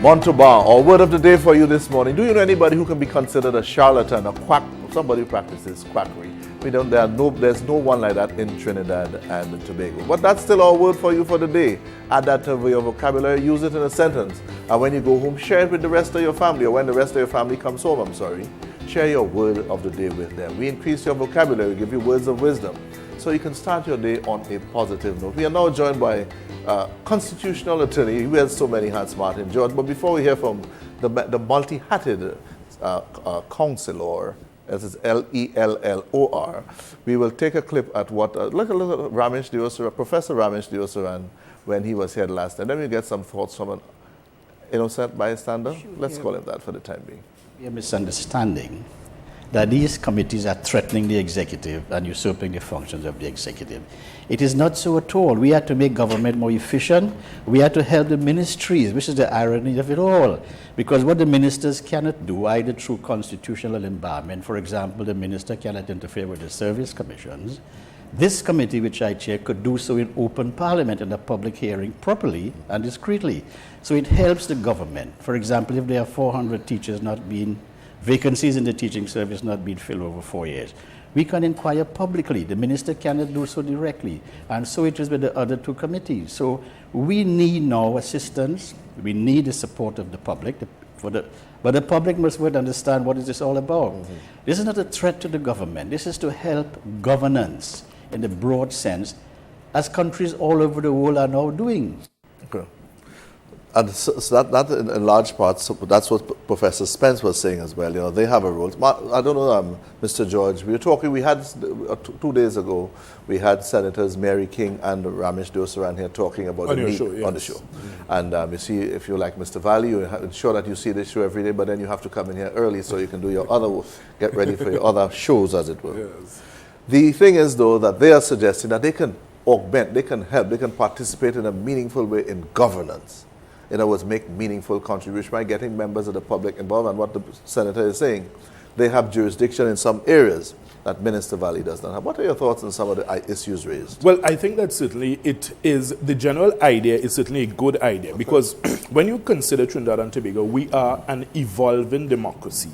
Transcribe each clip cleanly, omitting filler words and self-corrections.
Montalban, our word of the day for you this morning. Do you know anybody who can be considered a charlatan, a quack, somebody who practices quackery? There's no one like that in Trinidad and Tobago. But that's still our word for you for the day. Add that to your vocabulary, use it in a sentence. And when you go home, share it with the rest of your family, or when the rest of your family comes home, share your word of the day with them. We increase your vocabulary, give you words of wisdom, so you can start your day on a positive note. We are now joined by constitutional attorney. He wears so many hats, Martin George. But before we hear from the multi-hatted counselor, as is Lellor, we will take a clip at what look a little Ramesh Deosara, Professor Ramesh Deosaran, when he was here last time. Then we get some thoughts from an innocent bystander. Let's call him that for the time being. A misunderstanding that these committees are threatening the executive and usurping the functions of the executive. It is not so at all. We are to make government more efficient. We are to help the ministries, which is the irony of it all. Because what the ministers cannot do, either through constitutional empowerment, for example, the minister cannot interfere with the service commissions, this committee, which I chair, could do so in open parliament in a public hearing properly and discreetly. So it helps the government. For example, if there are 400 teachers vacancies in the teaching service not being filled over 4 years, we can inquire publicly. The minister cannot do so directly. And so it is with the other two committees. So we need now assistance. We need the support of the public. But the public must understand what is this all about. Mm-hmm. This is not a threat to the government. This is to help governance in the broad sense, as countries all over the world are now doing. Okay. And so that in large part, so that's what Professor Spence was saying as well. You know, they have a role. I don't know, Mr. George. We had 2 days ago, we had Senators Mary King and Ramesh Deosaran here talking about on the show. Mm-hmm. And you see, if you're like Mr. Valley, you ensure that you see this show every day, but then you have to come in here early so you can do your get ready for your other shows, as it were. Yes. The thing is, though, that they are suggesting that they can augment, they can help, they can participate in a meaningful way in governance. In other words, make meaningful contribution by getting members of the public involved. And what the senator is saying, they have jurisdiction in some areas that Minister Valley does not have. What are your thoughts on some of the issues raised? Well, I think that certainly the general idea is certainly a good idea, because when you consider Trinidad and Tobago, we are an evolving democracy.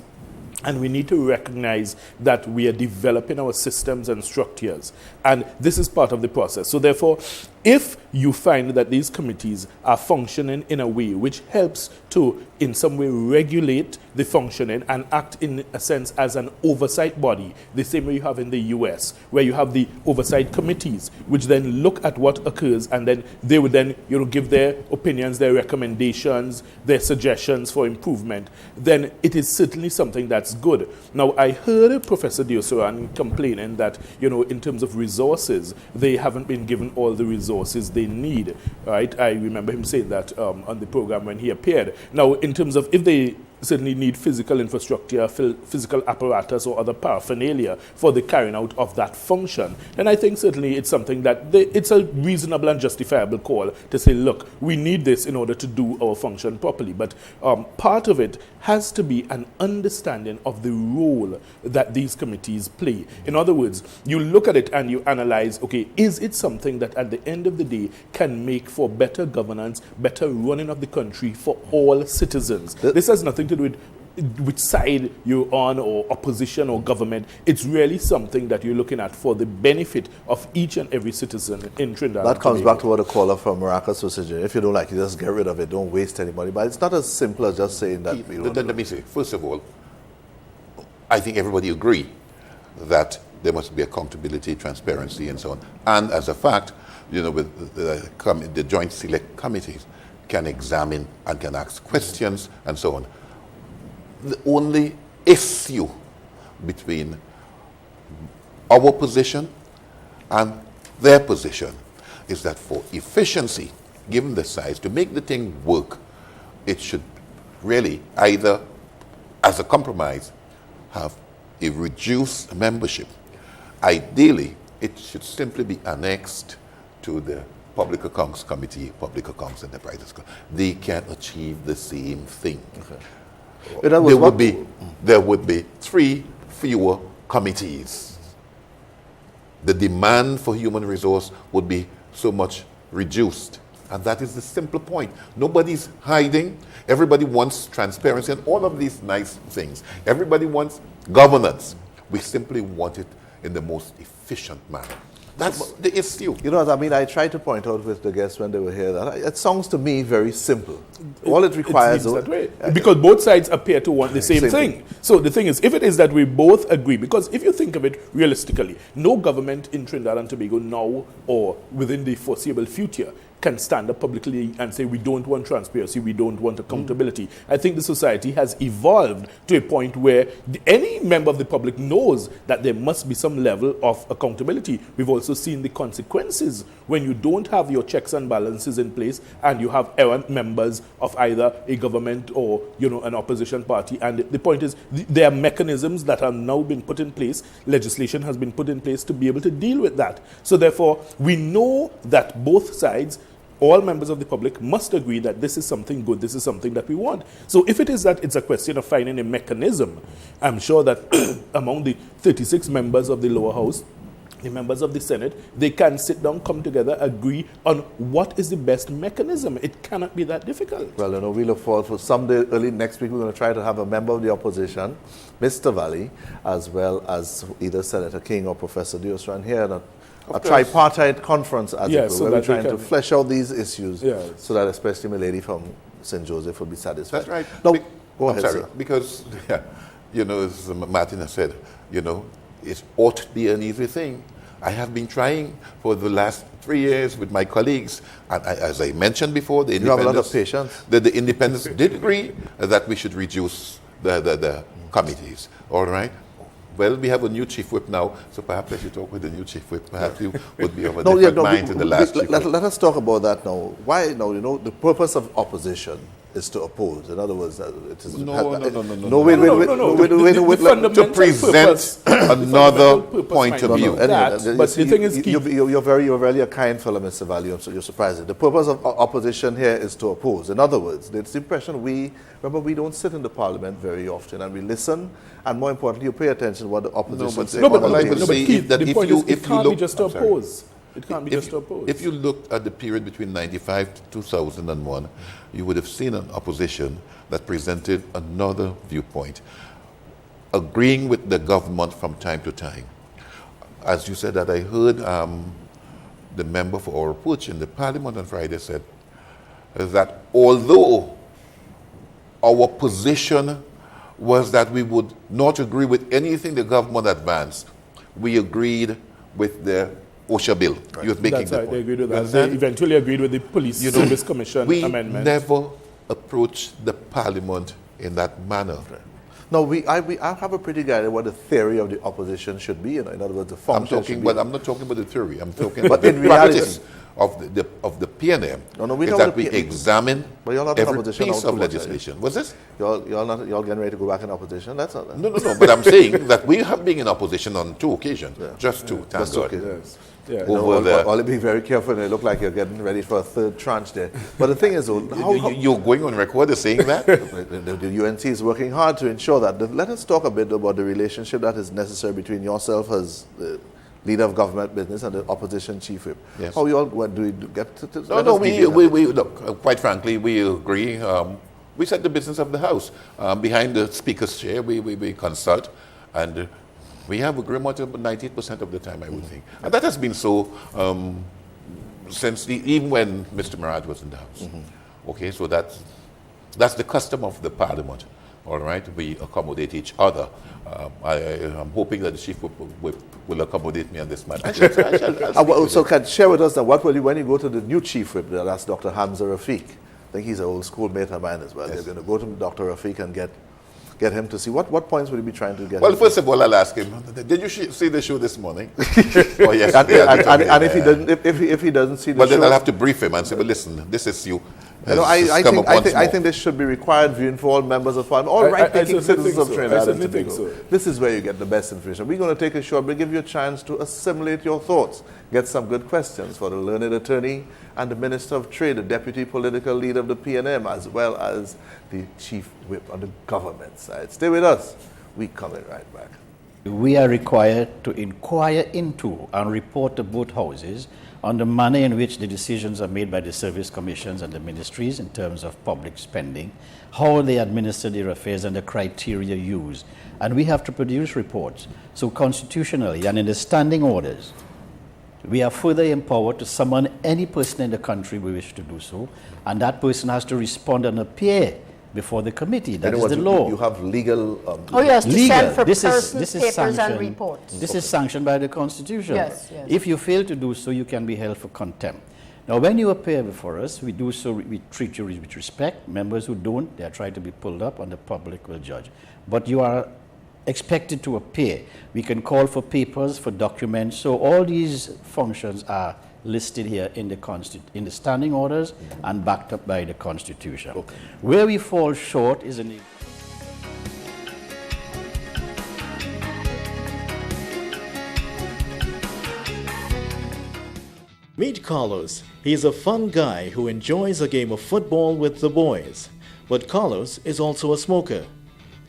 And we need to recognize that we are developing our systems and structures. And this is part of the process. So therefore, if you find that these committees are functioning in a way which helps to, in some way, regulate the functioning and act in a sense as an oversight body, the same way you have in the US, where you have the oversight committees, which then look at what occurs, and then they would then give their opinions, their recommendations, their suggestions for improvement, then it is certainly something that's good. Now, I heard Professor Deosaran complaining that, in terms of resources, they haven't been given all the resources they need, right? I remember him saying that on the program when he appeared. Now, in terms of if they certainly need physical infrastructure, physical apparatus or other paraphernalia for the carrying out of that function, then I think certainly it's something that it's a reasonable and justifiable call to say, look, we need this in order to do our function properly. But part of it has to be an understanding of the role that these committees play. In other words, you look at it and you analyze, okay, is it something that at the end of the day can make for better governance, better running of the country for all citizens? This has nothing to do with which side you're on, or opposition or government. It's really something that you're looking at for the benefit of each and every citizen in Trinidad. That comes back to what the caller from Maracas was saying. If you don't like it, just get rid of it. Don't waste anybody. But it's not as simple as just saying that. Let me say, first of all, I think everybody agree that there must be accountability, transparency, and so on. And as a fact, with the joint select committees can examine and can ask questions and so on. The only issue between our position and their position is that for efficiency, given the size, to make the thing work, it should really either, as a compromise, have a reduced membership. Ideally, it should simply be annexed to the Public Accounts Committee, Public Accounts Enterprises. They can achieve the same thing. Okay. There would be 3 fewer committees. The demand for human resource would be so much reduced. And that is the simple point. Nobody's hiding. Everybody wants transparency and all of these nice things. Everybody wants governance. We simply want it in the most efficient manner. That's the issue. You know, I mean, I tried to point out with the guests when they were here that it sounds to me very simple. All it requires... It seems that way. Because both sides appear to want the same thing. So the thing is, if it is that we both agree, because if you think of it realistically, no government in Trinidad and Tobago now or within the foreseeable future can stand up publicly and say we don't want transparency, we don't want accountability. I think the society has evolved to a point where any member of the public knows that there must be some level of accountability. We've also seen the consequences when you don't have your checks and balances in place and you have errant members of either a government or an opposition party. And the point is there are mechanisms that are now being put in place, legislation has been put in place to be able to deal with that. So therefore we know that both sides, all members of the public must agree that this is something good, this is something that we want. So if it is that it's a question of finding a mechanism, I'm sure that among the 36 members of the lower house, the members of the Senate, they can sit down, come together, agree on what is the best mechanism. It cannot be that difficult. Well, we look forward for someday early next week. We're going to try to have a member of the opposition, Mr. Valley, as well as either Senator King or Professor Diosran here at a tripartite conference, as it were, so where we're trying can to flesh out these issues so that especially my lady from St. Joseph will be satisfied. That's right. No, go ahead, sorry, sir. because, as Martin has said, it ought to be an easy thing. I have been trying for the last 3 years with my colleagues, and as I mentioned before, the independents... You have a lot of patience. The independents did agree that we should reduce the committees, all right? Well, we have a new chief whip now, so perhaps I should talk with the new chief whip. Perhaps you would be of a different mind to the last chief whip. Let us talk about that now. Why now? The purpose of opposition is to oppose. In other words, it is to present another point of view. But the thing is, you're very a kind fellow, Mr. Valley. So you're surprising. The purpose of opposition here is to oppose. In other words, it's the impression we don't sit in the parliament very often, and we listen, and more importantly, you pay attention to what the opposition says. The point is, it can't be just to oppose. It can't be just to oppose. If you look at the period between 1995 to 2001, you would have seen an opposition that presented another viewpoint, agreeing with the government from time to time. As you said, that I heard the member for our approach in the parliament on Friday said that although our position was that we would not agree with anything the government advanced, we agreed with the OSHA bill. Right. You're making That's the right, point. they agreed with that. They eventually agreed with the Police Service Commission amendment. We never approached the parliament in that manner. Right. No, I have a pretty good idea what the theory of the opposition should be. In other words, the function. I'm not talking about the theory. I'm talking about in the reality practice of the PNM. We is know that the we examine every piece of legislation. What's this? Y'all getting ready to go back in opposition? That's not. No. But I'm saying that we have been in opposition on 2 occasions. Just two. Thank God. Yes. Yeah. All be very careful. And it look like you're getting ready for a third tranche there. But the thing is, you're going on record as saying that? The UNC is working hard to ensure that. Let us talk a bit about the relationship that is necessary between yourself as the leader of government business and the opposition chief whip. Yes. How you all do we get to? We look. Quite frankly, we agree. We set the business of the house behind the speaker's chair. We consult and. We have agreement about 90% of the time, I would think. And that has been so since even when Mr. Marad was in the House. Okay, so that's the custom of the Parliament. All right, we accommodate each other. I'm hoping that the chief will accommodate me on this matter. So can share with us that what will you, when you go to the new chief whip, that's Dr. Hamza Rafiq. I think he's an old schoolmate of mine as well. Yes. They're going to go to Dr. Rafiq and get him to see what points would he be trying to get? Well, first of all, I'll ask him. Did you see the show this morning? Oh yes. And if he doesn't see the show, then I'll have to brief him and say, well, listen, this is you. I think this should be required viewing for all members of Parliament, all right-thinking citizens of Trinidad and Tobago. This is where you get the best information. We're going to take a short break, give you a chance to assimilate your thoughts, get some good questions for the learned attorney and the Minister of Trade, the Deputy Political Leader of the PNM, as well as the Chief Whip on the government side. Stay with us. We're coming right back. We are required to inquire into and report to both houses on the manner in which the decisions are made by the service commissions and the ministries in terms of public spending, how they administer their affairs and the criteria used. And we have to produce reports. So constitutionally and in the standing orders, we are further empowered to summon any person in the country we wish to do so, and that person has to respond and appear before the committee. That is the law. You have legal... Oh, yes, to send for This persons, is papers, and sanctioned. reports. This is sanctioned by the Constitution. Yes, yes. If you fail to do so, you can be held for contempt. Now, when you appear before us, we do so, we treat you with respect. Members who don't, they are trying to be pulled up, and the public will judge. But you are expected to appear. We can call for papers, for documents. So all these functions are listed here in the standing orders and backed up by the Constitution. Okay. Where we fall short is in the... Meet Carlos. He's a fun guy who enjoys a game of football with the boys. But Carlos is also a smoker.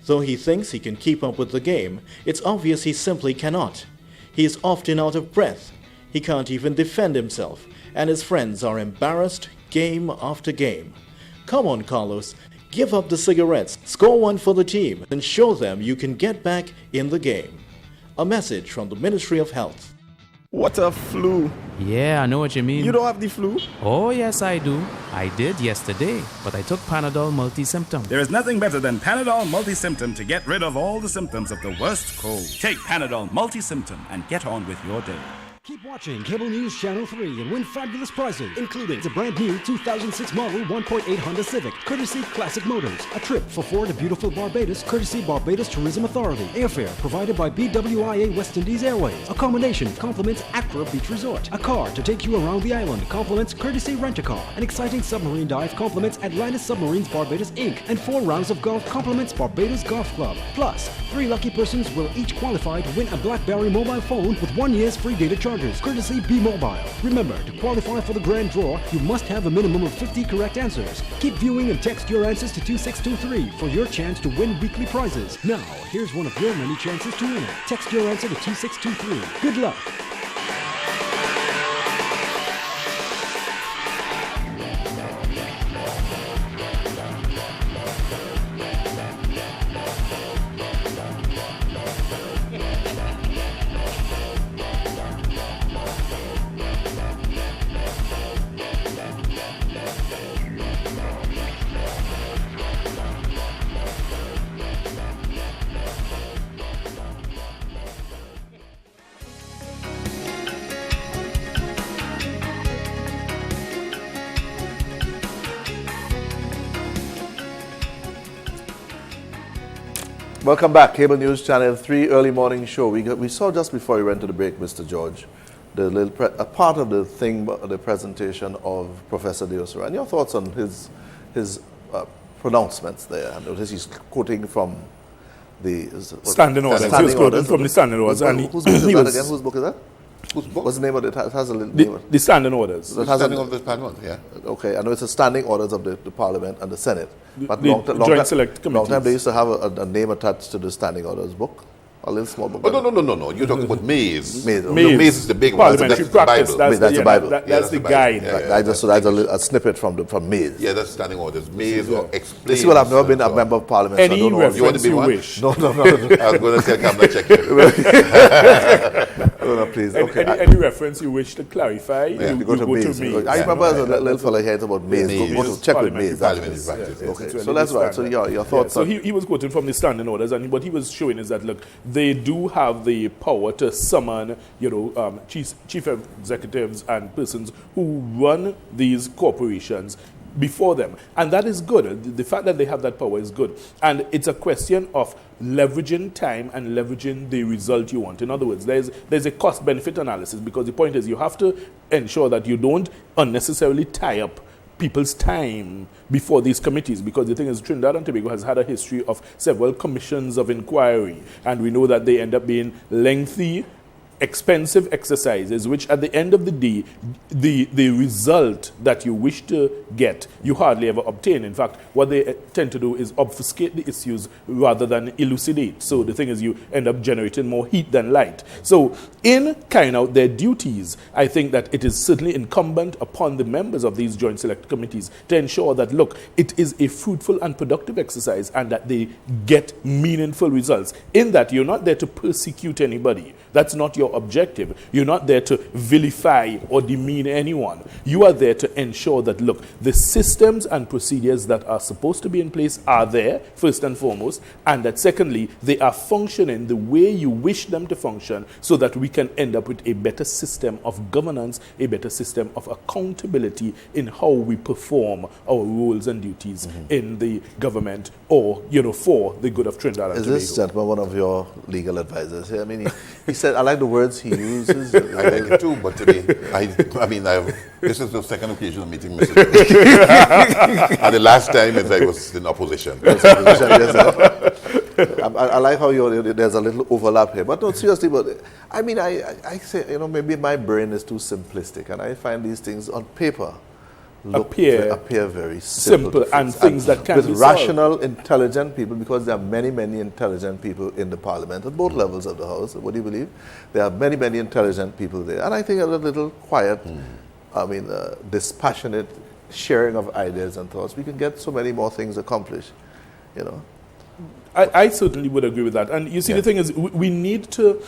Though he thinks he can keep up with the game, it's obvious he simply cannot. He is often out of breath. He can't even defend himself, and his friends are embarrassed game after game. Come on, Carlos, give up the cigarettes, score one for the team, and show them you can get back in the game. A message from the Ministry of Health. What a flu. Yeah, I know what you mean. You don't have the flu? Oh, yes, I do. I did yesterday, but I took Panadol multi-symptom. There is nothing better than Panadol Multi-Symptom to get rid of all the symptoms of the worst cold. Take Panadol Multi-Symptom and get on with your day. Keep watching Cable News Channel 3 and win fabulous prizes, including the brand new 2006 model 1.8 Honda Civic, courtesy Classic Motors. A trip for 4 to beautiful Barbados, courtesy Barbados Tourism Authority. Airfare provided by BWIA West Indies Airways. Accommodation compliments Accra Beach Resort. A car to take you around the island compliments courtesy Rent-A-Car. An exciting submarine dive compliments Atlantis Submarines Barbados Inc. And 4 rounds of golf compliments Barbados Golf Club. Plus, 3 lucky persons will each qualify to win a BlackBerry mobile phone with 1 year's free data charges, courtesy B-Mobile. Remember, to qualify for the grand draw, you must have a minimum of 50 correct answers. Keep viewing and text your answers to 2623 for your chance to win weekly prizes. Now, here's one of your many chances to win. Text your answer to 2623. Good luck. Welcome back, Cable News Channel 3 early morning show. We saw just before we went to the break, Mr. George, a part of the thing, the presentation of Professor Deosura. And your thoughts on his pronouncements there? And he's quoting from the standing orders. He was quoting from the standing orders. Whose book is that again? Whose book is that? What's the name of it? It has a little name. The standing orders. The standing orders of the Parliament, yeah. Okay, I know it's the standing orders of the Parliament and the Senate. But The Joint Select long time Committees. they used to have a name attached to the standing orders book. A little small book. Oh, no. You're talking about maize. Maize. No, maize is the big one. Parliamentary That's the practice. Bible. That's the Bible. That's the guide. That's a snippet from maize. Yeah, that's standing orders. Maize or You explain. see, well, I've never been a member of Parliament. so I Any don't know. You want to reference be you one? wish. No. I was going to say, come and check it. No, please. Okay. Any reference you wish to clarify, you go to maize. I remember as a little fellow heads about maize. Go to check with maize. Parliamentary practice. Okay, It's so that's right. So your thoughts So on... he was quoting from the standing orders, and what he was showing is that, look, they do have the power to summon, chief executives and persons who run these corporations before them. And that is good. The fact that they have that power is good. And it's a question of leveraging time and leveraging the result you want. In other words, there's a cost-benefit analysis, because the point is you have to ensure that you don't unnecessarily tie up people's time before these committees, because the thing is, Trinidad and Tobago has had a history of several commissions of inquiry, and we know that they end up being lengthy, expensive exercises, which at the end of the day, the result that you wish to get, you hardly ever obtain. In fact, what they tend to do is obfuscate the issues rather than elucidate. So the thing is, you end up generating more heat than light. So in carrying out their duties, I think that it is certainly incumbent upon the members of these joint select committees to ensure that, look, it is a fruitful and productive exercise and that they get meaningful results. In that, you're not there to persecute anybody. That's not your objective. You're not there to vilify or demean anyone. You are there to ensure that, look, the systems and procedures that are supposed to be in place are there, first and foremost, and that secondly, they are functioning the way you wish them to function so that we can end up with a better system of governance, a better system of accountability in how we perform our roles and duties in the government or, for the good of Trinidad and Tobago. Is this gentleman one of your legal advisors here? I mean, he said, I like the words he uses. I like it too, but this is the second occasion of meeting Mr. And the last time is I was in opposition. I like how there's a little overlap here. But no, seriously, but I say, maybe my brain is too simplistic, and I find these things on paper appear very simple and things that can be with rational, intelligent people, because there are many, many intelligent people in the parliament at both levels of the house. What do you believe? There are many, many intelligent people there, and I think a little quiet, dispassionate sharing of ideas and thoughts, we can get so many more things accomplished. I certainly would agree with that. And you see, the thing is, we need to,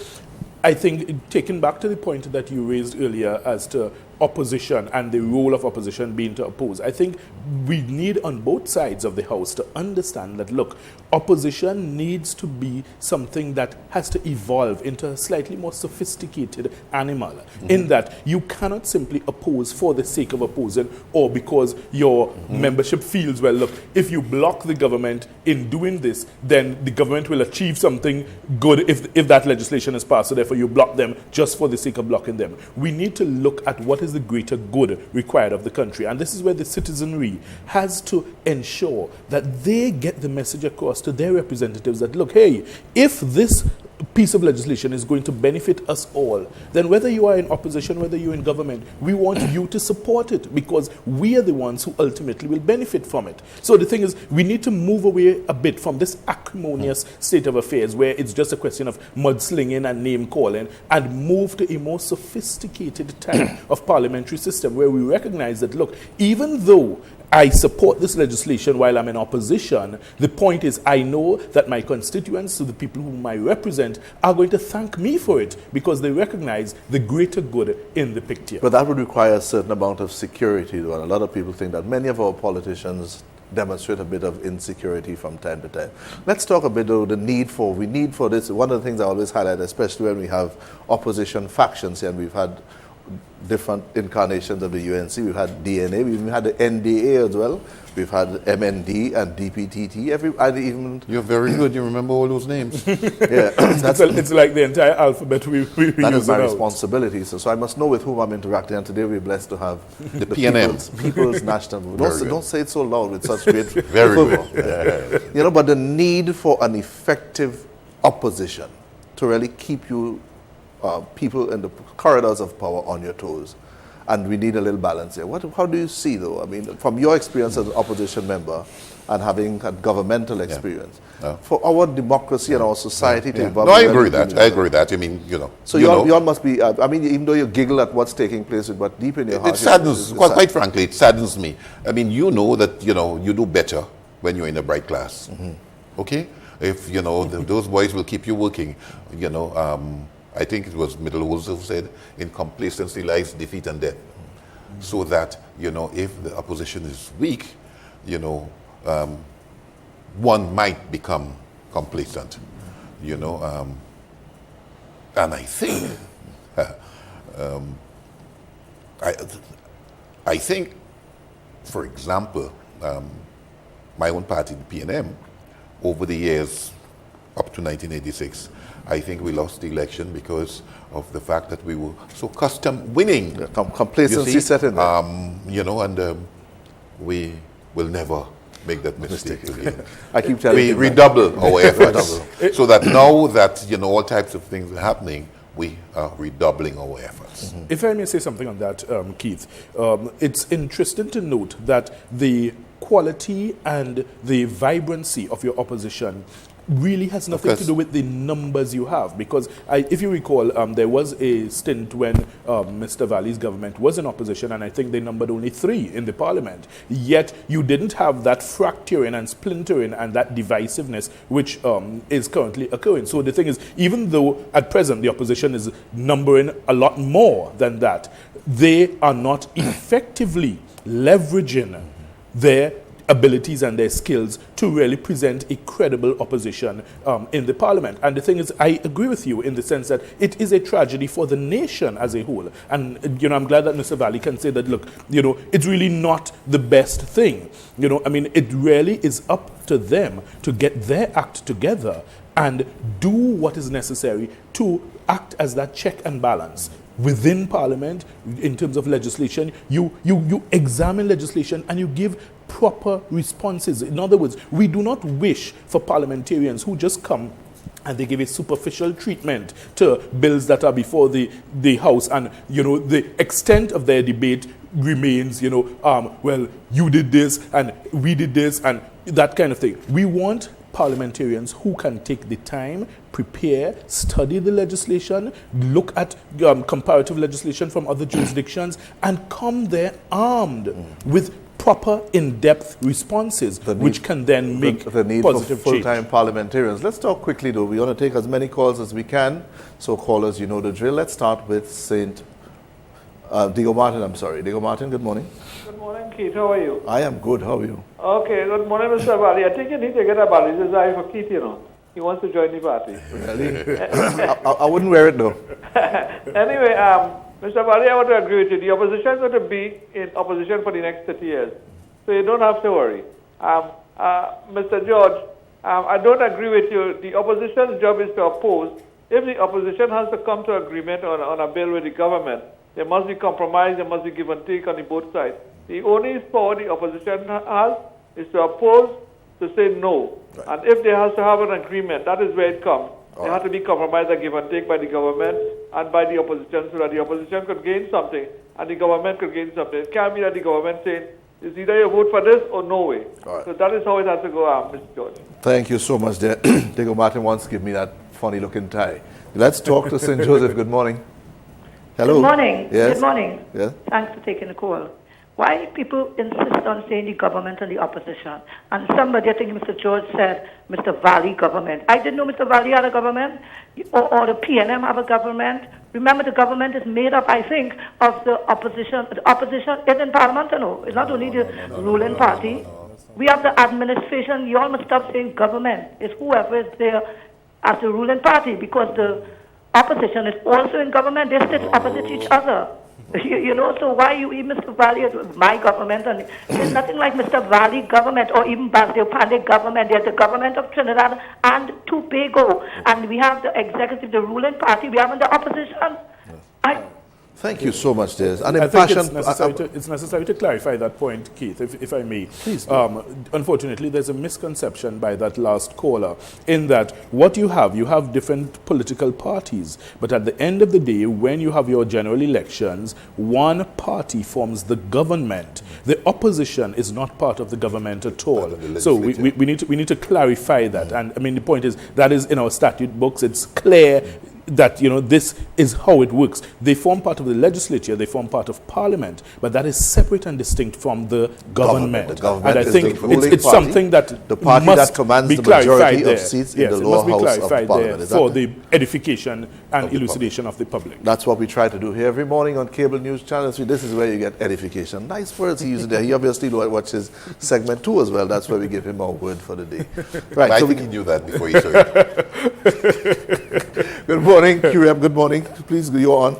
I think, taking back to the point that you raised earlier as to opposition and the role of opposition being to oppose, I think we need on both sides of the house to understand that, look, opposition needs to be something that has to evolve into a slightly more sophisticated animal, in that you cannot simply oppose for the sake of opposing or because your membership feels, well, look, if you block the government in doing this, then the government will achieve something good if that legislation is passed, so therefore you block them just for the sake of blocking them. We need to look at what is the greater good required of the country, and this is where the citizenry has to ensure that they get the message across to their representatives that, look, hey, if this piece of legislation is going to benefit us all, then whether you are in opposition, whether you're in government, we want you to support it because we are the ones who ultimately will benefit from it. So the thing is, we need to move away a bit from this acrimonious state of affairs where it's just a question of mudslinging and name calling, and move to a more sophisticated type of parliamentary system where we recognize that, look, even though I support this legislation while I'm in opposition, the point is I know that my constituents, so the people whom I represent, are going to thank me for it because they recognize the greater good in the picture. But that would require a certain amount of security, though, and a lot of people think that many of our politicians demonstrate a bit of insecurity from time to time. Let's talk a bit of the need for this. One of the things I always highlight, especially when we have opposition factions here, and we've had different incarnations of the UNC. We've had DNA, we've even had the NDA as well. We've had MND and DPTT. You're very good. You remember all those names. It's like the entire alphabet we that is my responsibility. So I must know with whom I'm interacting. And today we're blessed to have the PNM, People's National Movement. Don't say it so loud with such great very good. But the need for an effective opposition to really keep you people in the corridors of power on your toes. And we need a little balance here. How do you see, though? I mean, from your experience as an opposition member and having had governmental experience, for our democracy and our society to evolve. No, I agree with that. I agree with that. I mean, So you all must be, even though you giggle at what's taking place, but deep in your heart. It saddens, quite frankly, it saddens me. I mean, you know that, you do better when you're in a bright class. Okay? If, those boys will keep you working, I think it was Middleholz who said, in complacency lies defeat and death. So that, if the opposition is weak, one might become complacent, and I think, I think, for example, my own party, the PNM, over the years up to 1986, I think we lost the election because of the fact that we were so accustomed winning. Complacency set in there. And we will never make that mistake again. I keep telling you. We redouble our efforts so that now that, all types of things are happening, we are redoubling our efforts. If I may say something on that, Keith, it's interesting to note that the quality and the vibrancy of your opposition really has nothing to do with the numbers you have. Because if you recall, there was a stint when Mr. Valley's government was in opposition, and I think they numbered only 3 in the parliament. Yet you didn't have that fracturing and splintering and that divisiveness which is currently occurring. So the thing is, even though at present the opposition is numbering a lot more than that, they are not effectively leveraging their abilities and their skills to really present a credible opposition in the parliament. And the thing is, I agree with you in the sense that it is a tragedy for the nation as a whole. And, you know, I'm glad that Mr. Valley can say that, look, you know, it's really not the best thing. You know, I mean, it really is up to them to get their act together and do what is necessary to act as that check and balance within Parliament. In terms of legislation, you examine legislation and you give proper responses. In other words, we do not wish for parliamentarians who just come and they give a superficial treatment to bills that are before the House, and, you know, the extent of their debate remains, you know, well, you did this and we did this and that kind of thing. We want parliamentarians who can take the time, prepare, study the legislation, look at comparative legislation from other jurisdictions, and come there armed with proper in-depth responses, which can then make the need positive for full-time parliamentarians. Let's talk quickly, though. We want to take as many calls as we can. So callers, you know the drill. Let's start with Diego Martin. I'm sorry. Diego Martin, good morning. Good morning, Keith. How are you? I am good. How are you? Okay, good morning, Mr. Valley. I think you need to get a ballot design for Keith, you know. He wants to join the party. Really? I wouldn't wear it, though. Anyway, Mr. Valley, I want to agree with you. The opposition is going to be in opposition for the next 30 years. So you don't have to worry. Mr. George, I don't agree with you. The opposition's job is to oppose. If the opposition has to come to agreement on a bill with the government, there must be compromise, there must be give and take on the both sides. The only power the opposition has is to oppose, to say no. Right. And if they have to have an agreement, that is where it comes. There has to be compromise and give and take by the government and by the opposition, so that the opposition could gain something and the government could gain something. It can't be that the government saying, it's either you vote for this or no way. Right. So that is how it has to go, Mr. George. Thank you so much, Diego Martin wants to give me that funny-looking tie. Let's talk to St. Joseph. Good morning. Hello. Good morning. Yes. Good morning. Yes. Thanks for taking the call. Why people insist on saying the government and the opposition? And somebody, I think Mr. George said, Mr. Valley government. I didn't know Mr. Valley had a government, or the PNM have a government. Remember, the government is made up, I think, of the opposition. The opposition is in Parliament, no. It's not only the ruling party. We have the administration. You all must stop saying government. It's whoever is there as the ruling party, because the opposition is also in government. They sit opposite each other. You know, so why you even Mr. Valley, my government, and there's nothing like Mr. Valley government or even Basdeo Pandey government. There's the government of Trinidad and Tobago, and we have the executive, the ruling party, we have the opposition. Thank you so much, Des. And I think it's necessary to clarify that point, Keith, if I may. Please. Unfortunately, there's a misconception by that last caller in that what you have different political parties. But at the end of the day, when you have your general elections, one party forms the government. The opposition is not part of the government at all. So we need to clarify that. And I mean, the point is, that is in our statute books. It's clear that, you know, this is how it works. They form part of the legislature, they form part of Parliament, but that is separate and distinct from the government. The government and I think it's party, something that the party must that commands be the majority there. of seats in the lower house of Parliament. For the edification and elucidation of the public. That's what we try to do here every morning on cable news channel 3. This is where you get edification. Nice words he used there. He obviously watches segment 2 as well. That's where we give him our word for the day. Right. I think he knew that before he said it. Good morning, QM. Good morning. Please go on.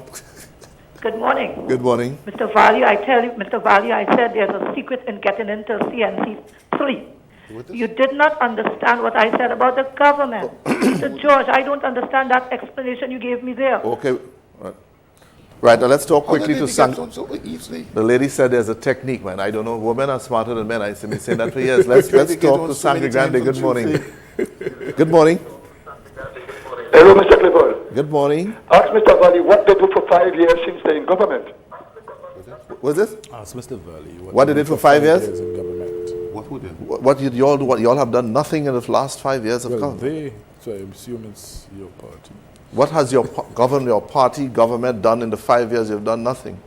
Good morning. Good morning. Mr. Valley, I tell you, Mr. Valley, I said there's a secret in getting into cnc3. You did not understand what I said about the government. Mr. George, I don't understand that explanation you gave me there. Okay. Right, now let's talk quickly to Sang. The lady said there's a technique, man. I don't know. Women are smarter than men. I've been saying that for years. Let's talk to Sangre Grande. Good morning. Good morning. Hello, Mr. Clifford. Good morning. Ask Mr. Valley what they do for 5 years since they're in government. What's this? Ask Mr. Valley. What they did for 5 years? In government. What would it? What did you all do? What you all have done? Nothing in the last 5 years of government. So I assume it's your party. What has your party government done in the 5 years you've done? Nothing.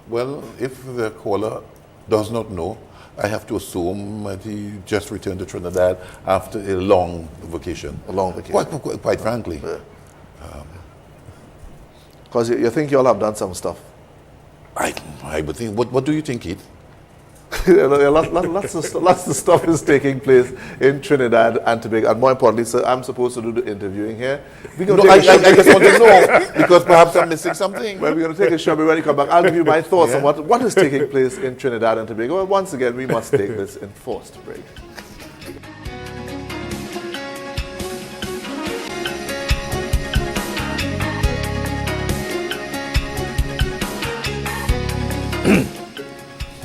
Well, if the caller does not know, I have to assume that he just returned to Trinidad after a long vacation. A long vacation. Quite frankly. Because you think you all have done some stuff. I would think. What do you think, Keith? Lots of stuff is taking place in Trinidad and Tobago. And more importantly, sir, I'm supposed to do the interviewing here. I just want to know, because perhaps I'm missing something. Well, we're going to take a short break. When we come back, I'll give you my thoughts on what is taking place in Trinidad and Tobago. Well, once again, we must take this enforced break.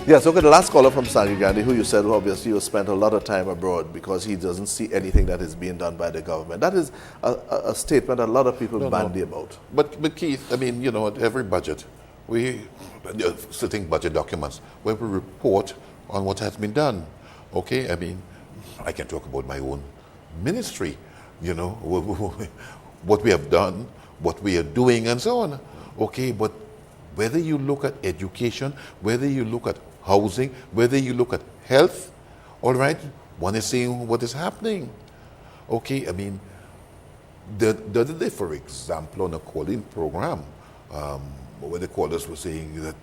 Yes, okay, the last caller from Sangre Grande, who you said obviously you spent a lot of time abroad because he doesn't see anything that is being done by the government. That is a statement that a lot of people bandy about. But Keith, I mean, at every budget, sitting budget documents, where we report on what has been done. Okay, I mean, I can talk about my own ministry, what we have done, what we are doing, and so on. Okay, but whether you look at education, whether you look at housing, whether you look at health, all right, one is seeing what is happening. Okay, I mean, the other day, for example, on a calling program, where the callers were saying that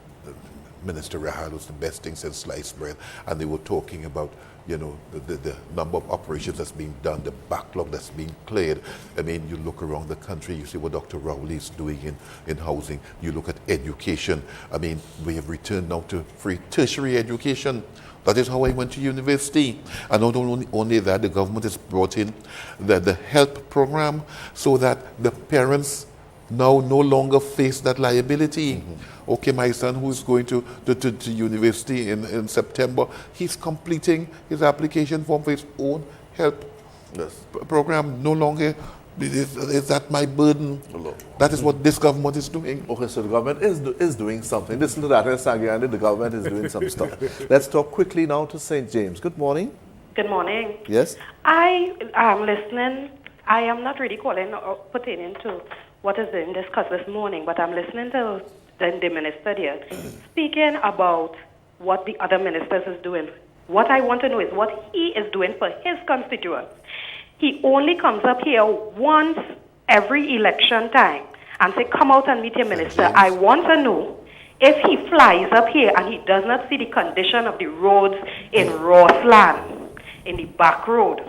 Minister Rahal was the best thing since sliced bread, and they were talking about the number of operations that's being done, the backlog that's being cleared. I mean, you look around the country, you see what Dr. Rowley is doing in housing. You look at education. I mean, we have returned now to free tertiary education. That is how I went to university. And not only that, the government has brought in the HELP program so that the parents now no longer face that liability. Okay, my son who is going to university in September, he's completing his application form for his own help program. No longer is that my burden. That is what this government is doing. Okay, so the government is doing something. Listen to that in Sangre, the government is doing some stuff. Let's talk quickly now to St. James. Good morning. Good morning. Yes? I am listening. I am not really calling or pertaining to what is being discussed this morning, but I'm listening to the minister here speaking about what the other ministers is doing. What I want to know is what he is doing for his constituents. He only comes up here once every election time and say, come out and meet your minister. I want to know if he flies up here and he does not see the condition of the roads in Rossland, in the back road.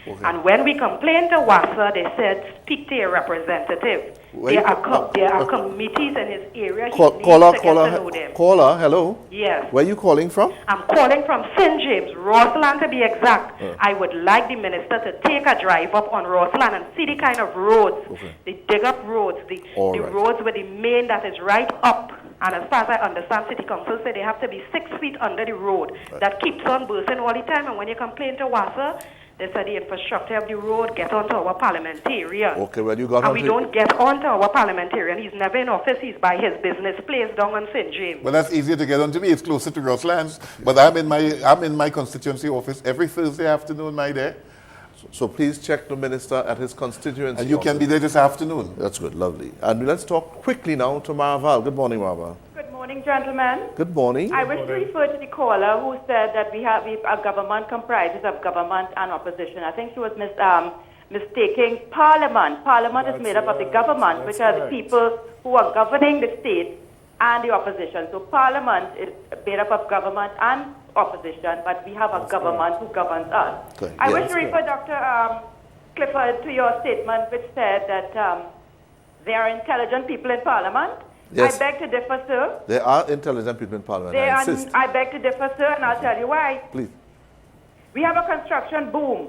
Okay. And when we complained to WASA, they said, speak to your representative. There are committees in his area. Caller, hello? Yes. Where are you calling from? I'm calling from St. James, Rossland to be exact. I would like the minister to take a drive up on Rossland and see the kind of roads, the dig-up roads, the roads with the main that is right up. And as far as I understand, City Council said they have to be 6 feet under the road. That keeps on bursting all the time. And when you complain to WASA, they said the infrastructure of the road get onto our parliamentarian. Okay, well, you got and we don't get onto our parliamentarian. He's never in office. He's by his business place down on St. James. Well, that's easier to get onto me. It's closer to Rosslands. But I'm in my constituency office every Thursday afternoon, my day. So please check the minister at his constituency. And you can be there this afternoon. That's good, lovely. And let's talk quickly now to Marval. Good morning, Marval. Good morning, gentlemen. Good morning. I wish to refer to the caller who said that a government comprises of government and opposition. I think she was mistaking Parliament. Parliament is made up of the government, which are the people who are governing the state, and the opposition. So Parliament is made up of government and opposition, but we have a government who governs us. Okay. I wish to refer Dr. Clifford to your statement which said that there are intelligent people in Parliament. Yes. I beg to differ, sir. There are intelligent people in Parliament. I beg to differ, sir, and I'll tell you why. Please. We have a construction boom.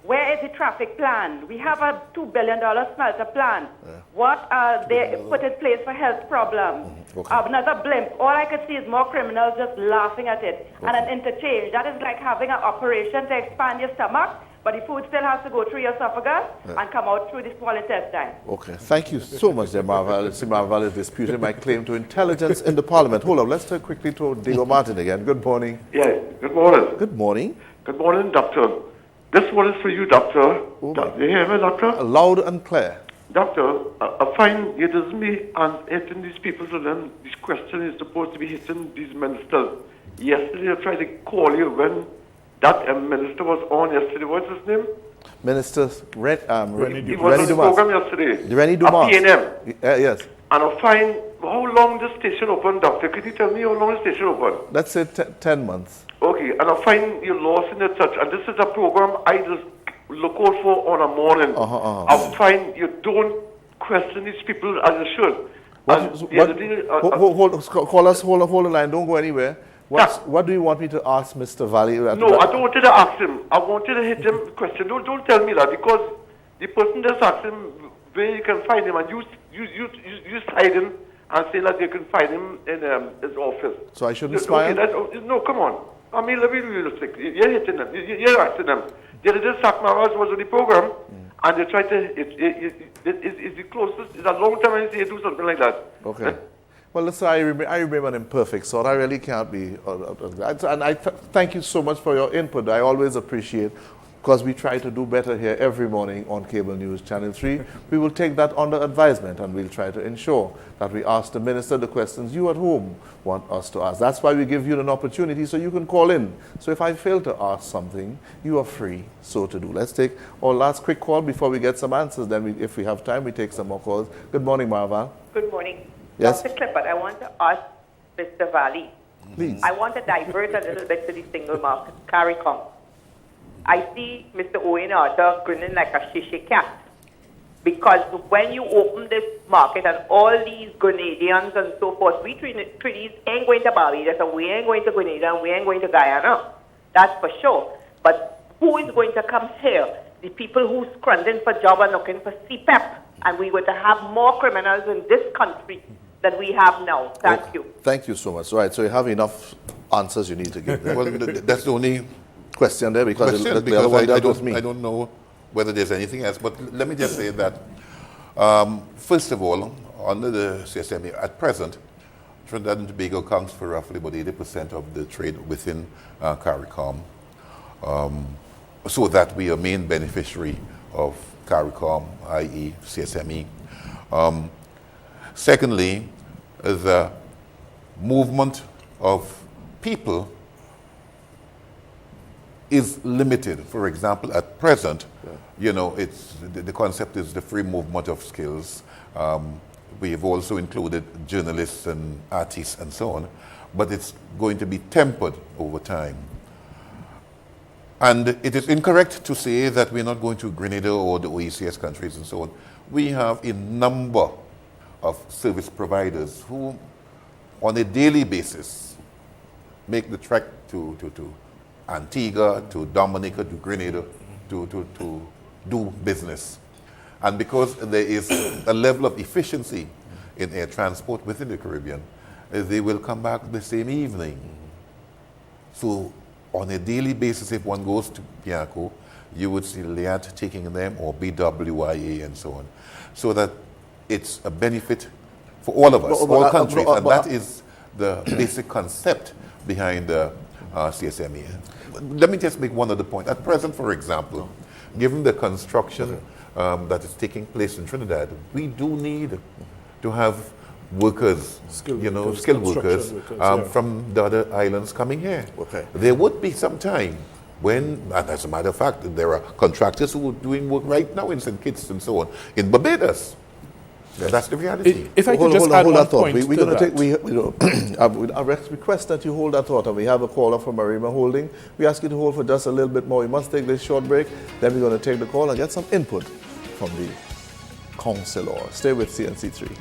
Where is the traffic plan? We have a $2 billion smelter plan. What are they put in place for health problems? Another blimp. All I could see is more criminals just laughing at it. And an interchange. That is like having an operation to expand your stomach, but the food still has to go through your esophagus and come out through the small intestine. Okay, thank you so much, there, Marval. See, Marval is disputing my claim to intelligence in the Parliament. Hold on, let's turn quickly to Diego Martin again. Good morning. Yeah, good morning. Good morning. Good morning, Doctor. This one is for you, Doctor. Oh, You hear me, Doctor? Loud and clear. Doctor, I find it is me and hitting these people, so then this question is supposed to be hitting these ministers. Yesterday I tried to call you when that minister was on yesterday. What's his name? Minister He was on the program yesterday. Rennie Dumas. PNM. Yes. And I find how long the station open, Doctor. Can you tell me how long the station open? Let's say 10 months. Okay, and I find you lost in the touch. And this is a program I just look out for on a morning. I find you don't question these people as you should. Call us, hold the line, don't go anywhere. What do you want me to ask Mr. Valley? No, I don't want you to ask him. I want you to hit him a question. Don't tell me that, because the person just asked him where you can find him, and you hide him and say that you can find him in his office. So I shouldn't smile? Okay, no, come on. I mean, let me be realistic. You're hitting them. You're asking them. They did sack Maras was on the program, and they tried to. It's the closest. It's a long time I see you do something like that. Okay. Well, listen, I remain an imperfect sort. I really can't be. And I thank you so much for your input. I always appreciate, because we try to do better here every morning on Cable News Channel 3. We will take that under advisement, and we'll try to ensure that we ask the minister the questions you at home want us to ask. That's why we give you an opportunity so you can call in. So if I fail to ask something, you are free so to do. Let's take our last quick call before we get some answers. Then if we have time, we take some more calls. Good morning, Marva. Good morning. Yes? Dr. Clifford, I want to ask Mr. Valley. Please. I want to divert a little bit to the single market, CARICOM. I see Mr. Owen Arthur grinning like a shishi cat, because when you open this market and all these Grenadians and so forth, we Trinidadians ain't going to Barbados, and we ain't going to Grenada, and we ain't going to Guyana. That's for sure. But who is going to come here? The people who's scrambling for job and looking for CPEP. And we're going to have more criminals in this country than we have now. Thank you. Thank you so much. All right, so you have enough answers you need to give them. Well, that's the only question there, because I don't know whether there's anything else. But let me just say that, first of all, under the CSME, at present, Trinidad and Tobago accounts for roughly about 80% of the trade within CARICOM, so that we are main beneficiary of CARICOM, i.e. CSME. Secondly, the movement of people is limited. For example, at present, it's the concept is the free movement of skills. We have also included journalists and artists and so on, but it's going to be tempered over time. And it is incorrect to say that we're not going to Grenada or the OECS countries and so on. We have a number of service providers who, on a daily basis, make the trek to Antigua, to Dominica, to Grenada, to do business. And because there is a level of efficiency in air transport within the Caribbean, they will come back the same evening. So on a daily basis, if one goes to Piaco, you would see LIAT taking them, or BWIA and so on. So that it's a benefit for all of us, all countries, and that is the basic concept behind the CSME. Let me just make one other point. At present, for example, given the construction that is taking place in Trinidad, we do need to have workers, skilled workers from the other islands coming here. Okay. There would be some time when, and as a matter of fact, there are contractors who are doing work right now in St. Kitts and so on, in Barbados. Yes. That's the reality. If I could just add one point we're to going to that. I request that you hold that thought, and we have a caller from Marima Holding. We ask you to hold for just a little bit more. We must take this short break, then we're going to take the call and get some input from the councillor. Stay with CNC3.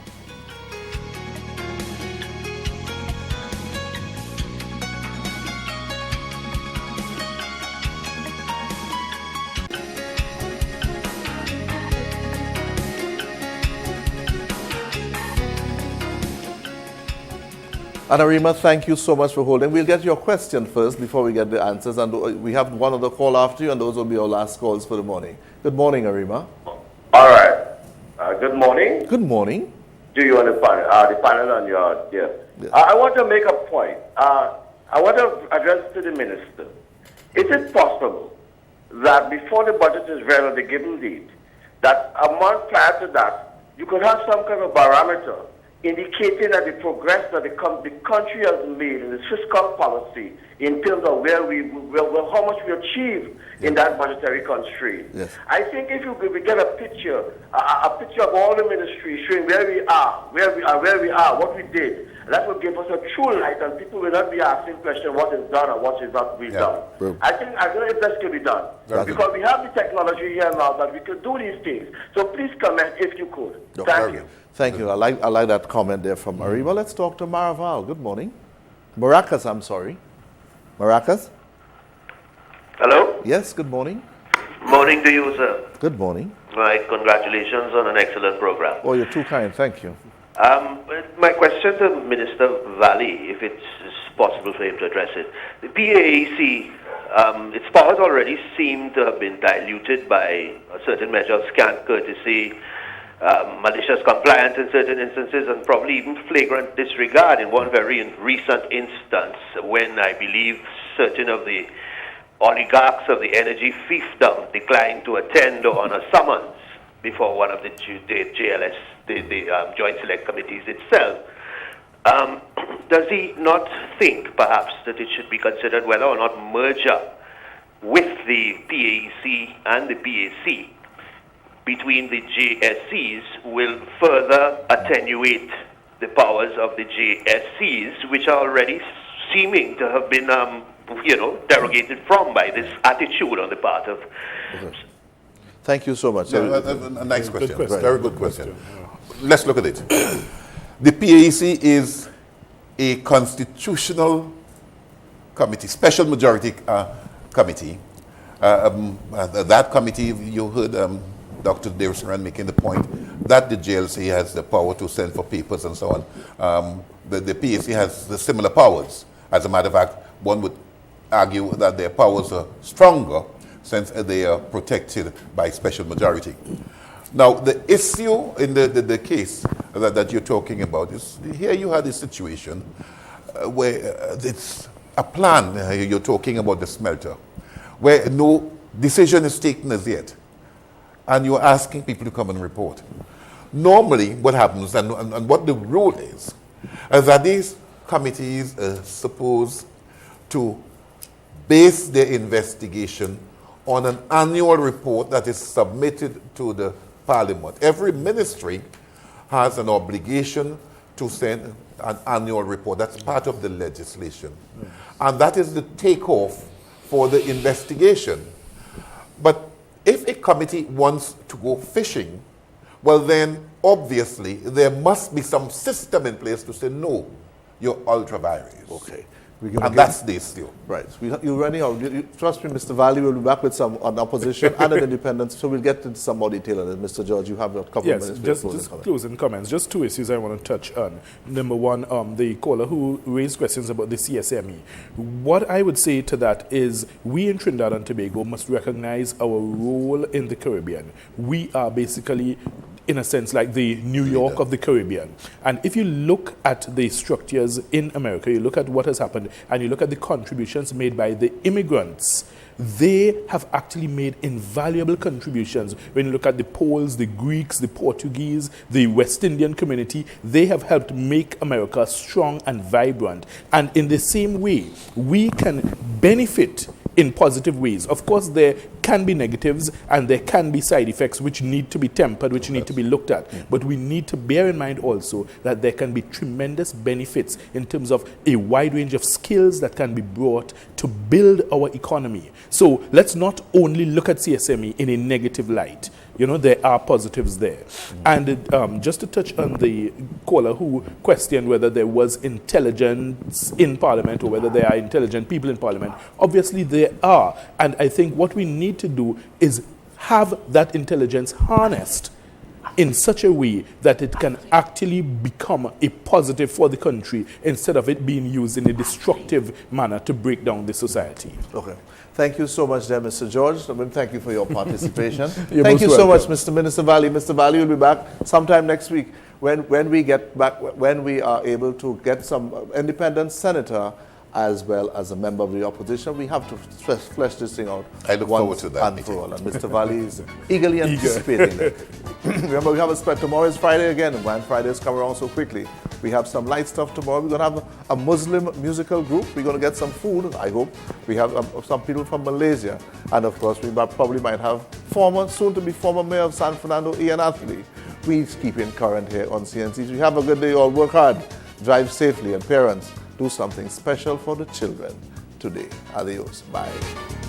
And Arima, thank you so much for holding. We'll get your question first before we get the answers. And we have one other call after you, and those will be our last calls for the morning. Good morning, Arima. All right. Good morning. Good morning. To you and the panel and your dear. Yes. I want to make a point. I want to address to the minister. Is it possible that before the budget is read on the given date, that a month prior to that, you could have some kind of barometer indicating that the progress that the country has made in its fiscal policy in terms of how much we achieve in that budgetary constraint. Yes. I think if we get a picture of all the ministries showing where we are, what we did, that will give us a true light, and people will not be asking questions what is done or what is not being done. I don't know if that can be done because we have the technology here now that we could do these things. So please comment if you could. Thank you. Thank you. I like that comment there from Arima. Let's talk to Maraval. Good morning. Maracas, I'm sorry. Maracas? Hello? Yes, good morning. Morning to you, sir. Good morning. Right, congratulations on an excellent program. Oh, you're too kind. Thank you. My question to Minister Valley, if it's possible for him to address it. The PAEC, its powers already seem to have been diluted by a certain measure of scant courtesy, malicious compliance in certain instances, and probably even flagrant disregard in one very recent instance when I believe certain of the oligarchs of the energy fiefdom declined to attend on a summons before one of the JLS, the Joint Select Committees itself. Does he not think, perhaps, that it should be considered whether or not merger with the PAEC and the PAC between the JSCs will further attenuate the powers of the JSCs, which are already seeming to have been, derogated from by this attitude on the part of... Thank you so much. A nice question. Very good question. Let's look at it. The PAEC is a constitutional committee, special majority committee. That committee, you heard Dr. Devesaran making the point that the JLC has the power to send for papers and so on. The PAC has the similar powers. As a matter of fact, one would argue that their powers are stronger since they are protected by special majority. Now, the issue in the case that you're talking about is, here you had a situation where it's a plan, you're talking about the smelter, where no decision is taken as yet, and you're asking people to come and report. Normally, what happens, and what the rule is that these committees are supposed to base their investigation on an annual report that is submitted to the Parliament. Every ministry has an obligation to send an annual report. That's part of the legislation. And that is the takeoff for the investigation. But if a committee wants to go fishing, well then, obviously, there must be some system in place to say, no, you're ultra vires. Okay. And that's the issue. Right. You running out. Trust me, Mr. Valley will be back with some on opposition and an independence, so we'll get into some more detail on it. Mr. George, you have a couple of minutes. Yes, just closing comments. Just two issues I want to touch on. Number one, the caller who raised questions about the CSME. What I would say to that is we in Trinidad and Tobago must recognize our role in the Caribbean. We are basically, in a sense, like the New York of the Caribbean. And if you look at the structures in America, you look at what has happened, and you look at the contributions made by the immigrants, they have actually made invaluable contributions. When you look at the Poles, the Greeks, the Portuguese, the West Indian community, they have helped make America strong and vibrant. And in the same way, we can benefit in positive ways. Of course, there can be negatives and there can be side effects which need to be tempered, which need to be looked at. But we need to bear in mind also that there can be tremendous benefits in terms of a wide range of skills that can be brought to build our economy. So let's not only look at CSME in a negative light. You know, there are positives there. And just to touch on the caller who questioned whether there was intelligence in Parliament or whether there are intelligent people in Parliament, obviously there are. And I think what we need to do is have that intelligence harnessed in such a way that it can actually become a positive for the country instead of it being used in a destructive manner to break down the society. Okay. Thank you so much there, Mr. George. I mean, thank you for your participation. You're Thank most you so much, welcome. Mr. Minister Valley. Mr. Valley will be back sometime next week when we get back, when we are able to get some independent senator as well as a member of the opposition. We have to flesh this thing out. I look forward to that and for all. And Mr. Valley is eagerly anticipating it. Remember, we have tomorrow is Friday again, and when Fridays come around so quickly, we have some light stuff tomorrow. We're going to have a Muslim musical group. We're going to get some food, I hope. We have some people from Malaysia. And of course, we probably might have soon to be former mayor of San Fernando, Ian Athley. Please keep in current here on CNC3. Have a good day, all. Work hard, drive safely, and parents, do something special for the children today. Adios. Bye.